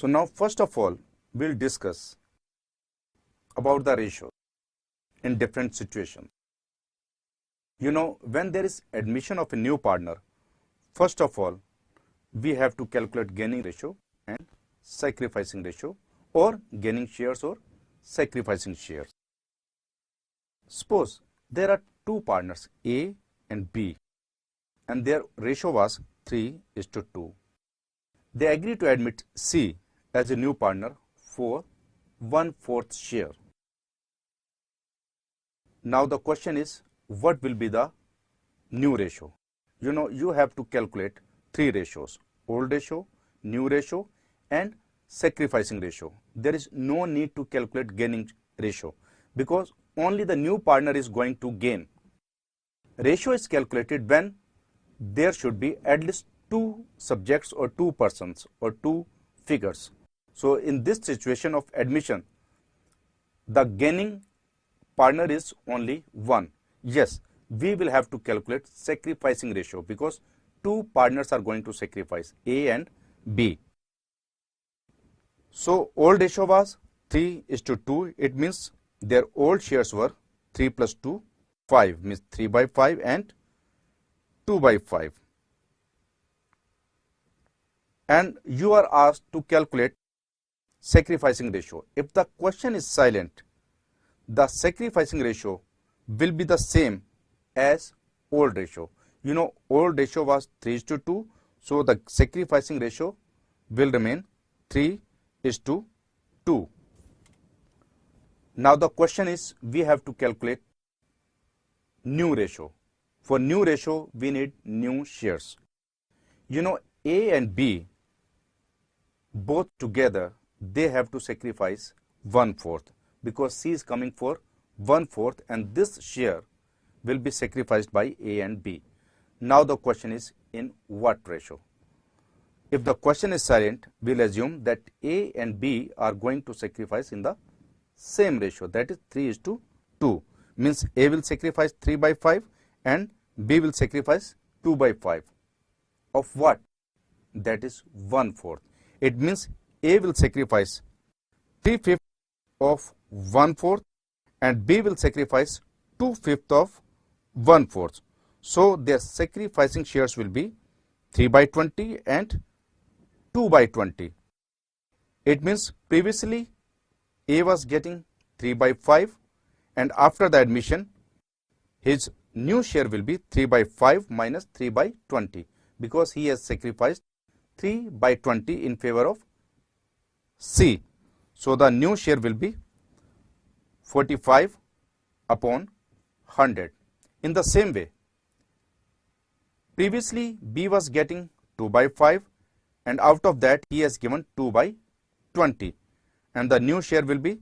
So now first of all, we'll discuss about the ratio in different situations. You know, when there is admission of a new partner, first of all, we have to calculate gaining ratio and sacrificing ratio, or gaining shares or sacrificing shares. Suppose there are two partners A and B and their ratio was 3:2. They agree to admit C as a new partner for 1/4 share. Now the question is, what will be the new ratio? You know, you have to calculate three ratios: old ratio, new ratio and sacrificing ratio. There is no need to calculate gaining ratio because only the new partner is going to gain. Ratio is calculated when there should be at least two subjects or two persons or two figures. So in this situation of admission, the gaining partner is only one. Yes, we will have to calculate sacrificing ratio because two partners are going to sacrifice, A and B. So old ratio was 3:2. It means their old shares were 3 plus 2, 5, means 3/5 and 2/5. And you are asked to calculate sacrificing ratio. If the question is silent, the sacrificing ratio will be the same as old ratio. You know, old ratio was 3:2, so the sacrificing ratio will remain 3:2. Now the question is, we have to calculate new ratio. For new ratio, we need new shares. You know, A and B, both together, they have to sacrifice 1/4 because C is coming for 1/4 and this share will be sacrificed by A and B. Now the question is, in what ratio? If the question is silent, we'll assume that A and B are going to sacrifice in the same ratio, that is 3:2. Means A will sacrifice 3/5 and B will sacrifice 2/5. Of what? That is 1/4. It means A will sacrifice 3/5 of 1/4 and B will sacrifice 2/5 of 1/4. So their sacrificing shares will be 3/20 and 2/20. It means previously A was getting 3/5 and after the admission his new share will be 3/5 minus 3/20 because he has sacrificed 3/20 in favor of C. So the new share will be 45/100. In the same way, previously B was getting 2/5 and out of that he has given 2/20 and the new share will be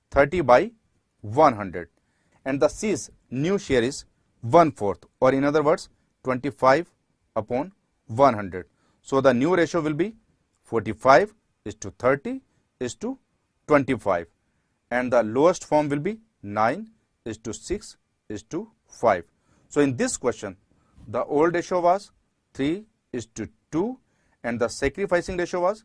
30/100 and the C's new share is 1/4 or in other words 25/100. So the new ratio will be 45:30:25 and the lowest form will be 9:6:5. So in this question, the old ratio was 3:2 and the sacrificing ratio was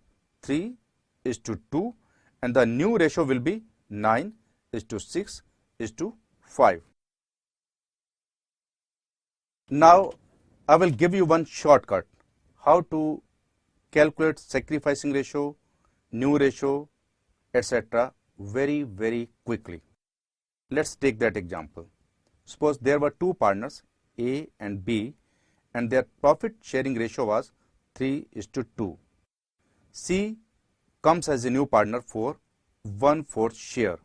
3:2 and the new ratio will be 9:6:5. Now I will give you one shortcut how to calculate sacrificing ratio, new ratio, etc. very quickly. Let's take that example. Suppose there were two partners A and B and their profit sharing ratio was 3:2. C comes as a new partner for 1/4 share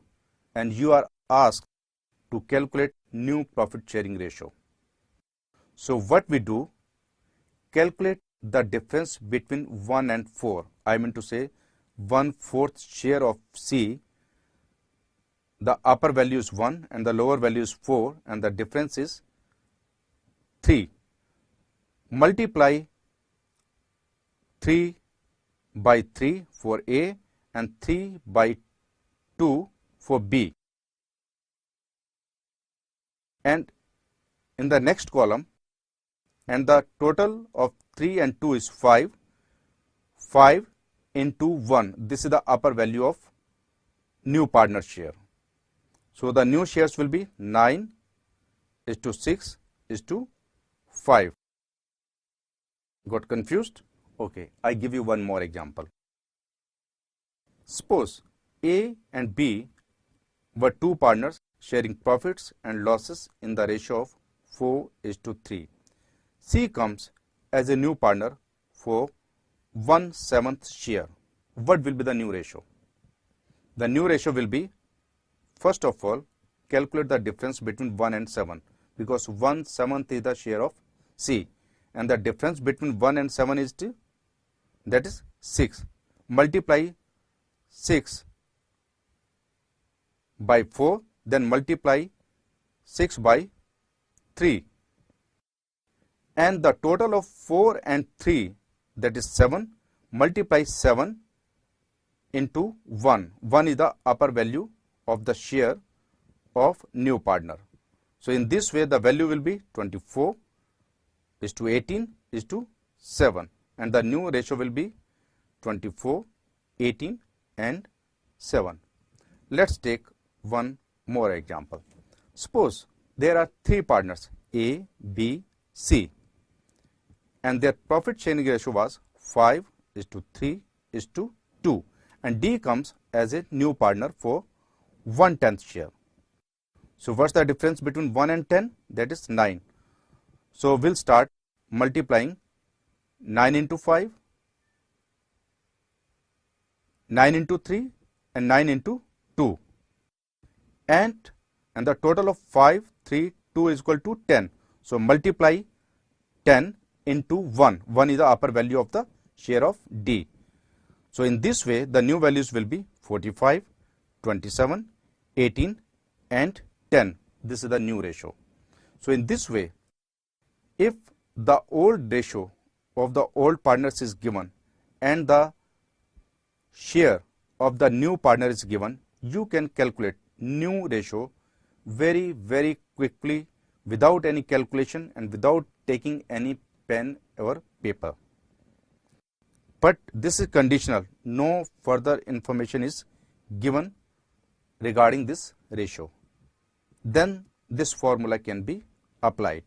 and you are asked to calculate new profit sharing ratio. So what we do, calculate the difference between 1 and 4. I mean to say 1/4 share of C. The upper value is 1 and the lower value is 4 and the difference is 3. Multiply 3/3 for A and 3/2 for B. And in the next column, and the total of 3 and 2 is 5. 5 into 1. This is the upper value of new partner share. So the new shares will be 9:6:5. Got confused? Okay, I give you one more example. Suppose A and B were two partners sharing profits and losses in the ratio of 4:3. C comes as a new partner for 1/7 share. What will be the new ratio? The new ratio will be, first of all, calculate the difference between 1 and 7, because 1/7 is the share of C and the difference between 1 and 7 is that is 6. Multiply 6 by 4, then multiply 6 by 3, and the total of 4 and 3, that is 7, multiply 7 into 1. 1 is the upper value of the share of new partner. So in this way the value will be 24:18:7, and the new ratio will be 24, 18 and 7. Let's take one more example. Suppose there are three partners A, B, C, and their profit sharing ratio was 5:3:2, and D comes as a new partner for 1/10 share. So what's the difference between 1 and 10? That is 9. So we'll start multiplying 9 into 5, 9 into 3 and 9 into 2, and the total of 5, 3, 2 is equal to 10. So multiply 10 into 1. 1 is the upper value of the share of D. So in this way the new values will be 45, 27, 18 and 10. This is the new ratio. So in this way, if the old ratio of the old partners is given and the share of the new partner is given, you can calculate new ratio very quickly without any calculation and without taking any pen or paper. But this is conditional. No further information is given regarding this ratio. Then this formula can be applied.